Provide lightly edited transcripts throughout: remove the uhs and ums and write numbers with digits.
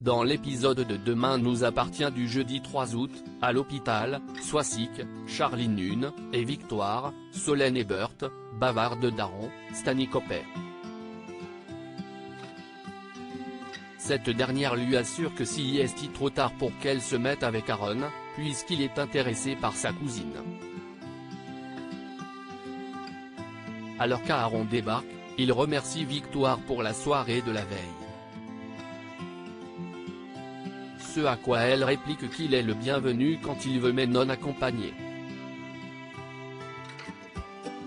Dans l'épisode de Demain nous appartient du jeudi 3 août, à l'hôpital, Soisic, Charline Nune, et Victoire, Solène et Berthe, bavardent d'Aaron, Stanikopé. Cette dernière lui assure que si est trop tard pour qu'elle se mette avec Aaron, puisqu'il est intéressé par sa cousine. Alors qu'Aaron débarque, il remercie Victoire pour la soirée de la veille. Ce à quoi elle réplique qu'il est le bienvenu quand il veut mais non accompagné.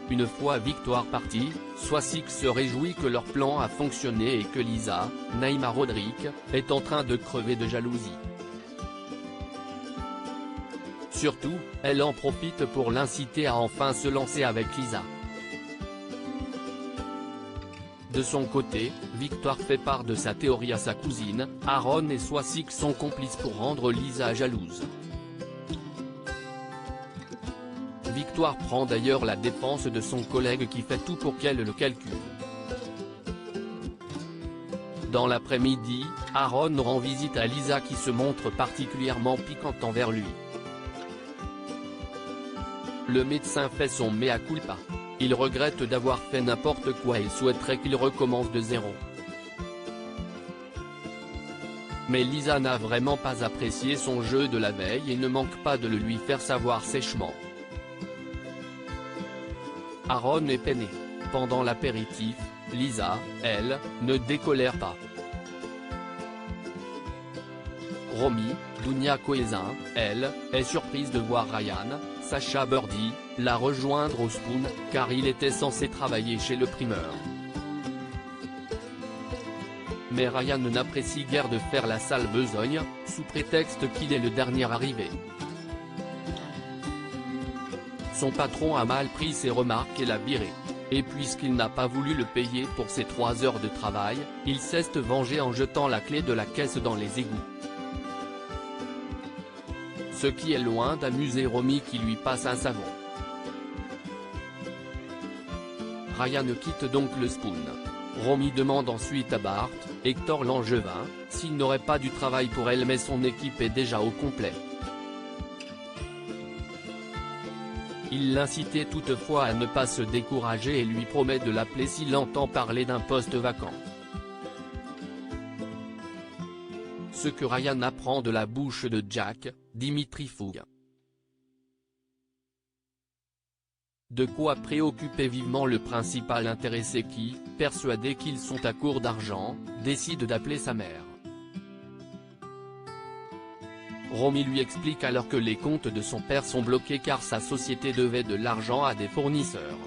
Une fois Victoire partie, Soisic se réjouit que leur plan a fonctionné et que Lisa, Naïma Rodrigue, est en train de crever de jalousie. Surtout, elle en profite pour l'inciter à enfin se lancer avec Lisa. De son côté, Victoire fait part de sa théorie à sa cousine, Aaron et Soisic sont complices pour rendre Lisa jalouse. Victoire prend d'ailleurs la défense de son collègue qui fait tout pour qu'elle le calcule. Dans l'après-midi, Aaron rend visite à Lisa qui se montre particulièrement piquante envers lui. Le médecin fait son mea culpa. Il regrette d'avoir fait n'importe quoi et souhaiterait qu'il recommence de zéro. Mais Lisa n'a vraiment pas apprécié son jeu de la veille et ne manque pas de le lui faire savoir sèchement. Aaron est peiné. Pendant l'apéritif, Lisa, elle, ne décolère pas. Romy, Dunia Coezin, elle, est surprise de voir Ryan, Sacha Birdie, la rejoindre au Spoon, car il était censé travailler chez le primeur. Mais Ryan n'apprécie guère de faire la sale besogne, sous prétexte qu'il est le dernier arrivé. Son patron a mal pris ses remarques et l'a viré. Et puisqu'il n'a pas voulu le payer pour ses 3 heures de travail, il s'est vengé en jetant la clé de la caisse dans les égouts. Ce qui est loin d'amuser Romy qui lui passe un savon. Ryan quitte donc le Spoon. Romy demande ensuite à Bart, Hector Langevin, s'il n'aurait pas du travail pour elle mais son équipe est déjà au complet. Il l'incitait toutefois à ne pas se décourager et lui promet de l'appeler s'il entend parler d'un poste vacant. Ce que Ryan apprend de la bouche de Jack, Dimitri fouille. De quoi préoccuper vivement le principal intéressé qui, persuadé qu'ils sont à court d'argent, décide d'appeler sa mère. Romy lui explique alors que les comptes de son père sont bloqués car sa société devait de l'argent à des fournisseurs.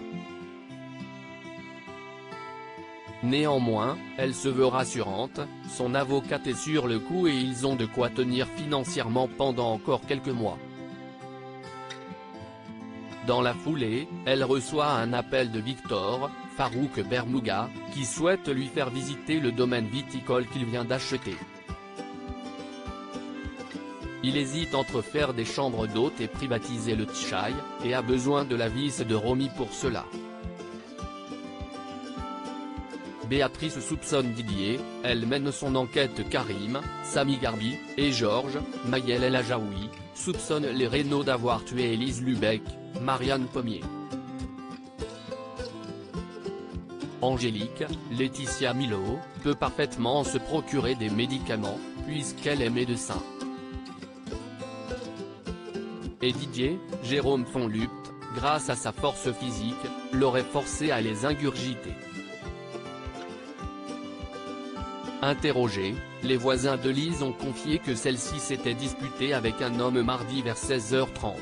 Néanmoins, elle se veut rassurante, son avocate est sur le coup et ils ont de quoi tenir financièrement pendant encore quelques mois. Dans la foulée, elle reçoit un appel de Victor, Farouk Bermouga, qui souhaite lui faire visiter le domaine viticole qu'il vient d'acheter. Il hésite entre faire des chambres d'hôtes et privatiser le tchaï, et a besoin de la vis de Romy pour cela. Béatrice soupçonne Didier, elle mène son enquête. Karim, Sami Garbi, et Georges, Maël El Ajaoui, soupçonnent les Reynaud d'avoir tué Élise Lubeck, Marianne Pommier. Angélique, Laetitia Milo, peut parfaitement se procurer des médicaments, puisqu'elle est médecin. Et Didier, Jérôme Fonlupt, grâce à sa force physique, l'aurait forcé à les ingurgiter. Interrogés, les voisins de Lise ont confié que celle-ci s'était disputée avec un homme mardi vers 16h30.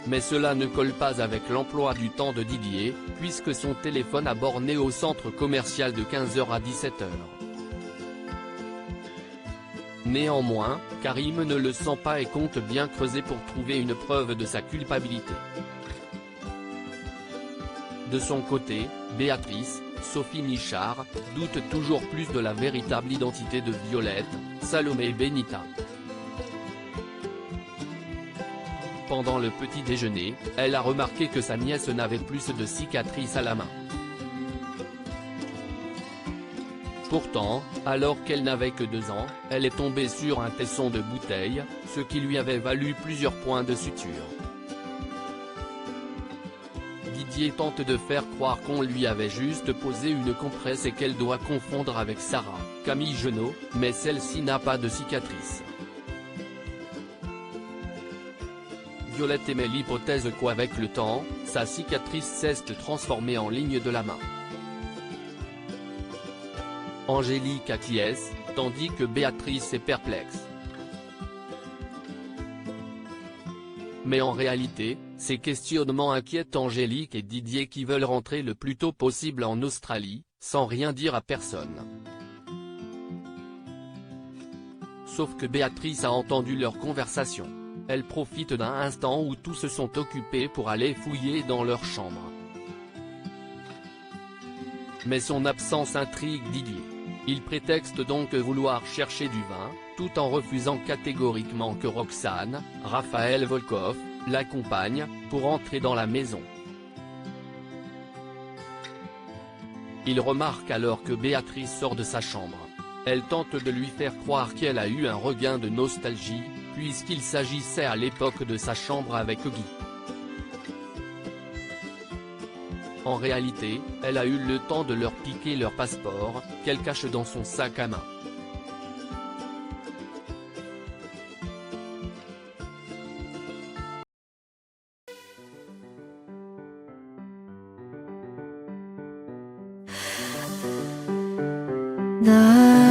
Mais cela ne colle pas avec l'emploi du temps de Didier, puisque son téléphone a borné au centre commercial de 15h à 17h. Néanmoins, Karim ne le sent pas et compte bien creuser pour trouver une preuve de sa culpabilité. De son côté, Béatrice, Sophie Michard, doute toujours plus de la véritable identité de Violette, Salomé Benita. Pendant le petit déjeuner, elle a remarqué que sa nièce n'avait plus de cicatrices à la main. Pourtant, alors qu'elle n'avait que 2 ans, elle est tombée sur un tesson de bouteille, ce qui lui avait valu plusieurs points de suture. Didier tente de faire croire qu'on lui avait juste posé une compresse et qu'elle doit confondre avec Sarah, Camille Genot, mais celle-ci n'a pas de cicatrice. Violette émet l'hypothèse qu'avec le temps, sa cicatrice s'est transformée en ligne de la main. Angélique acquiesce, tandis que Béatrice est perplexe. Mais en réalité, ces questionnements inquiètent Angélique et Didier qui veulent rentrer le plus tôt possible en Australie, sans rien dire à personne. Sauf que Béatrice a entendu leur conversation. Elle profite d'un instant où tous se sont occupés pour aller fouiller dans leur chambre. Mais son absence intrigue Didier. Il prétexte donc vouloir chercher du vin, tout en refusant catégoriquement que Roxane, Raphaël Volkov, l'accompagne, pour entrer dans la maison. Il remarque alors que Béatrice sort de sa chambre. Elle tente de lui faire croire qu'elle a eu un regain de nostalgie, puisqu'il s'agissait à l'époque de sa chambre avec Guy. En réalité, elle a eu le temps de leur piquer leur passeport, qu'elle cache dans son sac à main. 나